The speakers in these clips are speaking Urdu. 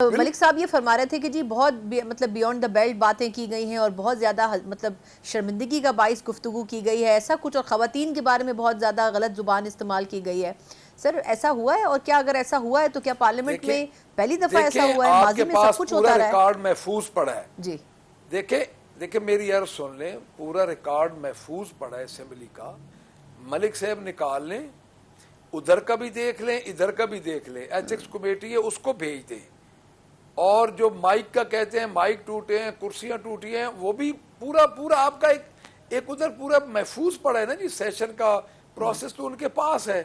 ملک صاحب یہ فرما رہے تھے کہ جی بہت مطلب بیونڈ دا بیلٹ باتیں کی گئی ہیں اور بہت زیادہ مطلب شرمندگی کا باعث گفتگو کی گئی ہے ایسا کچھ، اور خواتین کے بارے میں بہت زیادہ غلط زبان استعمال کی گئی ہے. سر ایسا ہوا ہے؟ اور کیا اگر ایسا ہوا ہے تو کیا پارلیمنٹ میں پہلی دفعہ ایسا ہوا ہے؟ ماضی میں سب کچھ ہوتا رہا ہے. پورا ریکارڈ محفوظ پڑا ہے. جی دیکھیں میری عرض سن لیں، پورا ریکارڈ محفوظ پڑا ہے اسمبلی کا. ملک صاحب نکال لیں، ادھر کا بھی دیکھ لیں، ادھر کا بھی دیکھ لیں. ایتھکس کمیٹی ہے اس کو بھیج دیں. اور جو مائک کا کہتے ہیں مائک ٹوٹے ہیں، کرسیاں ٹوٹی ہیں، وہ بھی پورا آپ کا ایک ادھر پورا محفوظ پڑا ہے نا جی. سیشن کا پروسیس تو ان کے پاس ہے.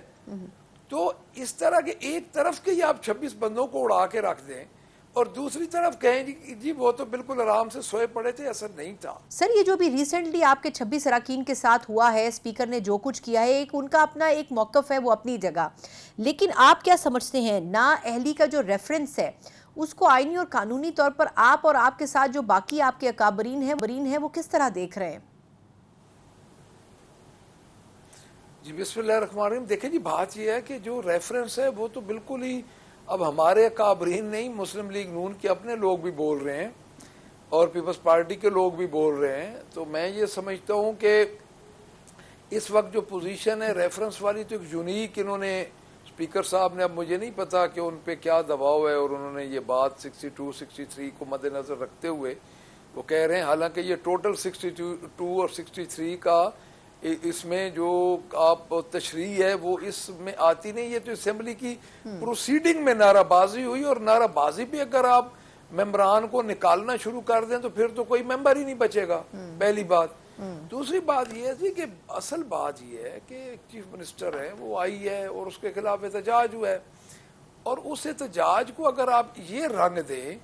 تو اس طرح کے ایک طرف کے یہ آپ 26 بندوں کو اڑا کے رکھ دیں اور دوسری طرف کہیں جی وہ تو بالکل آرام سے سوئے پڑے تھے، ایسا نہیں تھا. سر یہ جو بھی ریسنٹلی آپ کے 26 اراکین کے ساتھ ہوا ہے، اسپیکر نے جو کچھ کیا ہے، ان کا اپنا ایک موقف ہے، وہ اپنی جگہ. لیکن آپ کیا سمجھتے ہیں نااہلی کا جو ریفرنس ہے اس کو آئینی اور قانونی طور پر آپ اور آپ کے ساتھ جو باقی آپ کے اکابرین ہیں وہ کس طرح دیکھ رہے ہیں؟ جی بسم اللہ الرحمن الرحیم. دیکھیں جی بات یہ ہے کہ جو ریفرنس ہے وہ تو بالکل ہی اب ہمارے اکابرین نہیں، مسلم لیگ نون کے اپنے لوگ بھی بول رہے ہیں اور پیپلز پارٹی کے لوگ بھی بول رہے ہیں. تو میں یہ سمجھتا ہوں کہ اس وقت جو پوزیشن ہے ریفرنس والی تو ایک یونیک انہوں نے اسپیکر صاحب نے، اب مجھے نہیں پتا کہ ان پہ کیا دباؤ ہے، اور انہوں نے یہ بات 62 63 کو مد نظر رکھتے ہوئے وہ کہہ رہے ہیں. حالانکہ یہ ٹوٹل 62 اور 63 کا اس میں جو آپ تشریح ہے وہ اس میں آتی نہیں. یہ تو اسمبلی کی پروسیڈنگ میں نعرہ بازی ہوئی، اور نعرہ بازی بھی اگر آپ ممبران کو نکالنا شروع کر دیں تو پھر تو کوئی ممبر ہی نہیں بچے گا، پہلی بات. دوسری بات یہ ہے کہ اصل بات یہ ہے کہ ایک چیف منسٹر ہے، وہ آئی ہے اور اس کے خلاف احتجاج ہوا ہے، اور اس احتجاج کو اگر آپ یہ رنگ دیں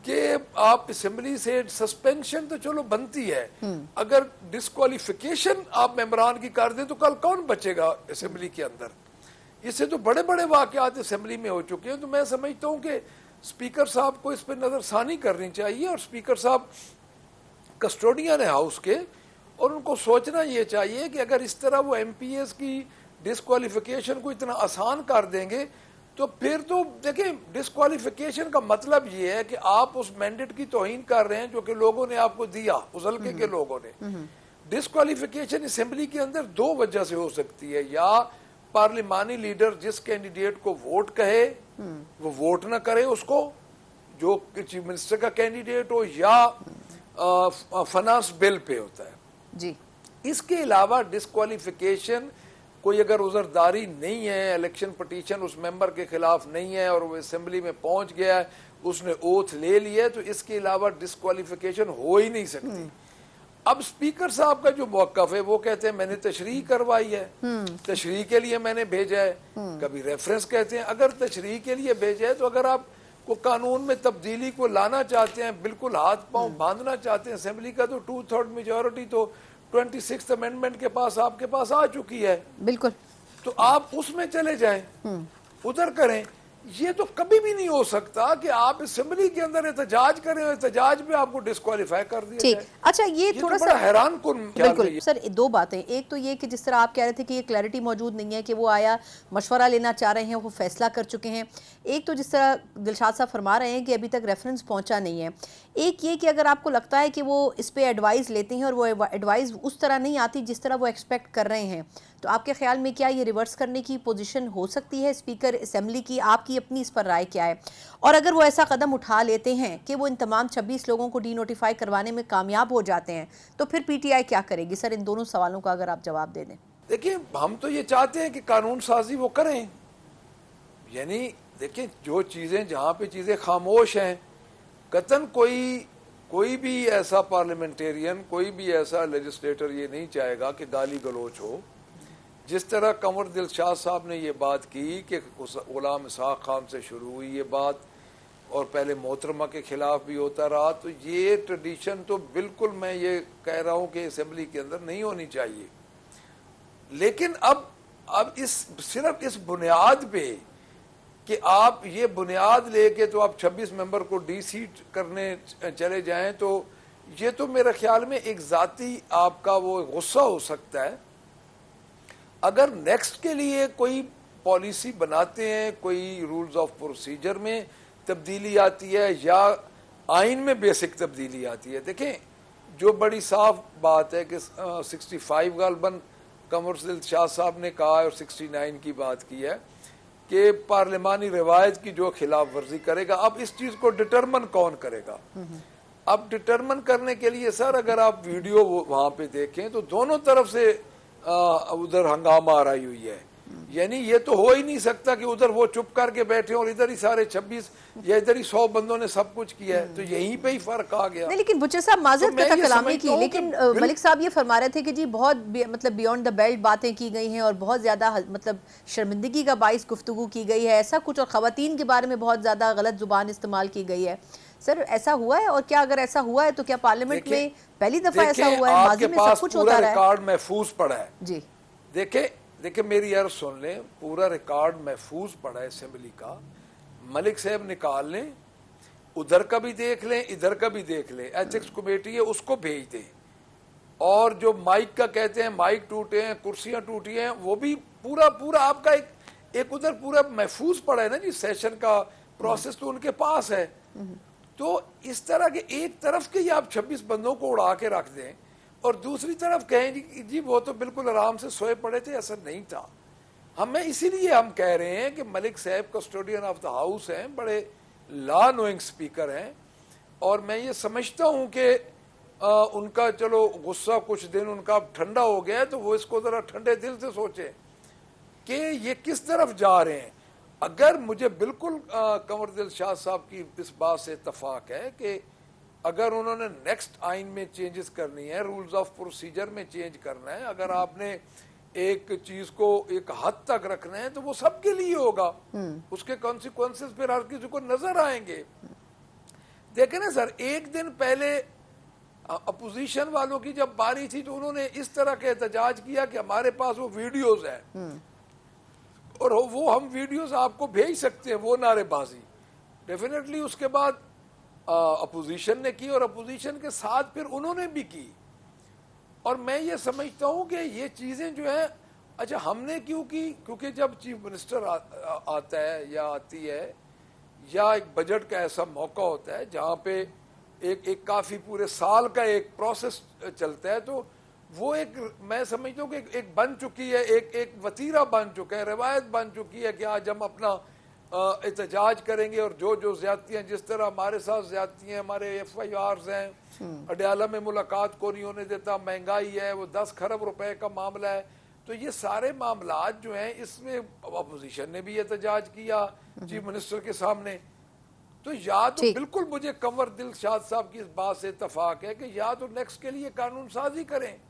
کہ آپ اسمبلی سے سسپینشن تو چلو بنتی ہے، اگر ڈسکوالیفیکیشن آپ ممبران کی کر دیں تو کل کون بچے گا اسمبلی کے اندر؟ اس سے تو بڑے بڑے واقعات اسمبلی میں ہو چکے ہیں. تو میں سمجھتا ہوں کہ اسپیکر صاحب کو اس پہ نظر ثانی کرنی چاہیے، اور اسپیکر صاحب کسٹوڈین ہے ہاؤس کے، اور ان کو سوچنا یہ چاہیے کہ اگر اس طرح وہ ایم پی ایس کی ڈسکوالیفیکیشن کو اتنا آسان کر دیں گے تو پھر تو دیکھیں ڈسکوالیفیکیشن کا مطلب یہ ہے کہ آپ اس مینڈیٹ کی توہین کر رہے ہیں جو کہ لوگوں نے آپ کو دیا، اس حلقے کے لوگوں نے. ڈسکوالیفیکیشن اسمبلی کے اندر دو وجہ سے ہو سکتی ہے، یا پارلیمانی لیڈر جس کینڈیڈیٹ کو ووٹ کہے وہ ووٹ نہ کرے اس کو، جو چیف منسٹر کا کینڈیڈیٹ ہو، یا فنانس بل پہ ہوتا ہے. جی اس کے علاوہ ڈسکوالیفیکیشن کوئی اگر عذرداری نہیں ہے، الیکشن پٹیشن اس ممبر کے خلاف نہیں ہے اور وہ اسمبلی میں پہنچ گیا ہے، اس نے اوتھ لے لیا ہے، تو اس کے علاوہ ڈسکوالیفیکیشن ہو ہی نہیں سکتی. اب اسپیکر صاحب کا جو موقف ہے وہ کہتے ہیں میں نے تشریح کروائی ہے، تشریح کے لیے میں نے بھیجا ہے. کبھی ریفرنس کہتے ہیں. اگر تشریح کے لیے بھیجا ہے تو اگر آپ کو قانون میں تبدیلی کو لانا چاہتے ہیں، بالکل ہاتھ پاؤں باندھنا چاہتے ہیں اسمبلی کا، تو 2/3 میجورٹی تو 26th امینڈمنٹ کے پاس آپ کے پاس آ چکی ہے. بالکل. تو آپ اس میں چلے جائیں، ادھر کریں. یہ تو کبھی بھی نہیں ہو سکتا کہ آپ اسمبلی کے اندر احتجاج کریں اور احتجاج میں آپ کو ڈسکوالیفائی کر دیا جائے. اچھا یہ تھوڑا سا حیران کن. بالکل سر، دو باتیں. ایک تو یہ کہ جس طرح آپ کہہ رہے تھے کہ یہ کلیئرٹی موجود نہیں ہے کہ وہ آیا مشورہ لینا چاہ رہے ہیں، وہ فیصلہ کر چکے ہیں. ایک تو جس طرح دلشاد صاحب فرما رہے ہیں کہ ابھی تک ریفرنس پہنچا نہیں ہے. ایک یہ کہ اگر آپ کو لگتا ہے کہ وہ اس پہ ایڈوائز لیتے ہیں اور وہ ایڈوائز اس طرح نہیں آتی جس طرح وہ ایکسپیکٹ کر رہے ہیں، تو آپ کے خیال میں کیا یہ ریورس کرنے کی پوزیشن ہو سکتی ہے اسپیکر اسمبلی کی؟ آپ کی اپنی اس پر رائے کیا ہے؟ اور اگر وہ ایسا قدم اٹھا لیتے ہیں کہ وہ ان تمام 26 لوگوں کو ڈی نوٹیفائی کروانے میں کامیاب ہو جاتے ہیں تو پھر پی ٹی آئی کیا کرے گی؟ سر ان دونوں سوالوں کا اگر آپ جواب دے دیں. دیکھیں ہم تو یہ چاہتے ہیں کہ قانون سازی وہ کریں. یعنی دیکھیں جو چیزیں جہاں پہ چیزیں خاموش ہیں، قطعاً کوئی بھی ایسا پارلیمنٹیرین، کوئی بھی ایسا لیجسلیٹر یہ نہیں چاہے گا کہ گالی گلوچ ہو. جس طرح قمر دلشاد صاحب نے یہ بات کی کہ غلام اسحاق خان سے شروع ہوئی یہ بات، اور پہلے محترمہ کے خلاف بھی ہوتا رہا، تو یہ ٹریڈیشن تو بالکل میں یہ کہہ رہا ہوں کہ اسمبلی کے اندر نہیں ہونی چاہیے. لیکن اب صرف اس بنیاد پہ کہ آپ یہ بنیاد لے کے تو آپ 26 ممبر کو ڈی سیٹ کرنے چلے جائیں، تو یہ تو میرے خیال میں ایک ذاتی آپ کا وہ غصہ ہو سکتا ہے. اگر نیکسٹ کے لیے کوئی پالیسی بناتے ہیں، کوئی رولز آف پروسیجر میں، تبدیلی آتی ہے یا آئین میں بیسک تبدیلی آتی ہے. دیکھیں جو بڑی صاف بات ہے کہ 65 غالباً قمر دلشاد صاحب نے کہا ہے اور 69 کی بات کی ہے کہ پارلیمانی روایت کی جو خلاف ورزی کرے گا. اب اس چیز کو ڈٹرمن کون کرے گا؟ اب ڈٹرمن کرنے کے لیے سر اگر آپ ویڈیو وہاں پہ دیکھیں تو دونوں طرف سے ادھر ہنگامہ آ رہی ہوئی ہے. یعنی یہ تو ہو ہی نہیں سکتا کہ ادھر وہ چپ کر کے بیٹھے اور ادھر ہی سارے 26 یا ادھر ہی 100 بندوں نے سب کچھ کیا ہے. تو یہیں پہ ہی فرق آ گیا. نہیں لیکن بچر صاحب معذرت کرتا کلامی کی, لیکن ملک صاحب یہ فرما رہے تھے کہ جی بہت مطلب بیونڈ دا بیلٹ باتیں کی گئی ہیں اور بہت زیادہ مطلب شرمندگی کا باعث گفتگو کی گئی ہے, ایسا کچھ, اور خواتین کے بارے میں بہت زیادہ غلط زبان استعمال کی گئی ہے. سر ایسا ہوا ہے؟ اور کیا اگر ایسا ہوا ہے تو کیا پارلیمنٹ میں پہلی دفعہ ایسا ہوا ہے؟ ماضی میں سب کچھ ہوتا رہا ہے. ریکارڈ محفوظ پڑا ہے. جی دیکھیں میری عرض سن لیں, پورا ریکارڈ محفوظ پڑا ہے اسمبلی کا. ملک صاحب نکال لیں, ادھر کا بھی دیکھ لیں ادھر کا بھی دیکھ لیں, ایتھکس کمیٹی ہے اس کو بھیج دیں. اور جو مائک کا کہتے ہیں مائک ٹوٹے ہیں, کرسیاں ٹوٹی ہیں, وہ بھی پورا آپ کا ایک ادھر پورا محفوظ پڑا ہے نا جی. سیشن کا پروسیس تو ان کے پاس ہے. تو اس طرح کے ایک طرف کے آپ 26 بندوں کو اڑا کے رکھ دیں اور دوسری طرف کہیں جی وہ تو بالکل آرام سے سوئے پڑے تھے, ایسا نہیں تھا. اسی لیے ہم کہہ رہے ہیں کہ ملک صاحب کسٹوڈین آف دا ہاؤس ہیں, بڑے لا نوئنگ سپیکر ہیں, اور میں یہ سمجھتا ہوں کہ ان کا چلو غصہ کچھ دن ان کا ٹھنڈا ہو گیا ہے, تو وہ اس کو ذرا ٹھنڈے دل سے سوچیں کہ یہ کس طرف جا رہے ہیں. اگر مجھے بالکل قمر دلشاد صاحب کی اس بات سے اتفاق ہے کہ اگر انہوں نے نیکسٹ آئین میں چینجز کرنی ہے, رولز آف پروسیجر میں چینج کرنا ہے, اگر آپ نے ایک چیز کو ایک حد تک رکھنا ہے تو وہ سب کے لیے ہوگا. اس کے کانسیکوینسز پھر ہر کسی کو نظر آئیں گے. دیکھیں نا سر, ایک دن پہلے اپوزیشن والوں کی جب باری تھی تو انہوں نے اس طرح کا احتجاج کیا کہ ہمارے پاس وہ ویڈیوز ہیں اور وہ ہم ویڈیوز آپ کو بھیج سکتے ہیں, وہ نعرے بازی ڈیفینیٹلی اس کے بعد اپوزیشن نے کی اور اپوزیشن کے ساتھ پھر انہوں نے بھی کی. اور میں یہ سمجھتا ہوں کہ یہ چیزیں جو ہیں, اچھا ہم نے کیوں کی, کیونکہ جب چیف منسٹر آتا ہے یا آتی ہے یا ایک بجٹ کا ایسا موقع ہوتا ہے جہاں پہ ایک کافی پورے سال کا ایک پروسیس چلتا ہے, تو وہ ایک میں سمجھتا ہوں کہ ایک بن چکی ہے, ایک وتیرہ بن چکا ہے, روایت بن چکی ہے کہ آج ہم اپنا احتجاج کریں گے اور جو زیادتیاں, جس طرح ہمارے ساتھ زیادتیاں, ہمارے FIRs ہیں, اڈیالہ میں ملاقات کو نہیں ہونے دیتا, مہنگائی ہے, وہ 10 کھرب روپے کا معاملہ ہے. تو یہ سارے معاملات جو ہیں اس میں اپوزیشن نے بھی احتجاج کیا چیف منسٹر کے سامنے. تو یا تو بالکل مجھے قمر دلشاد صاحب کی اس بات سے اتفاق ہے کہ یا تو نیکسٹ کے لیے قانون سازی کریں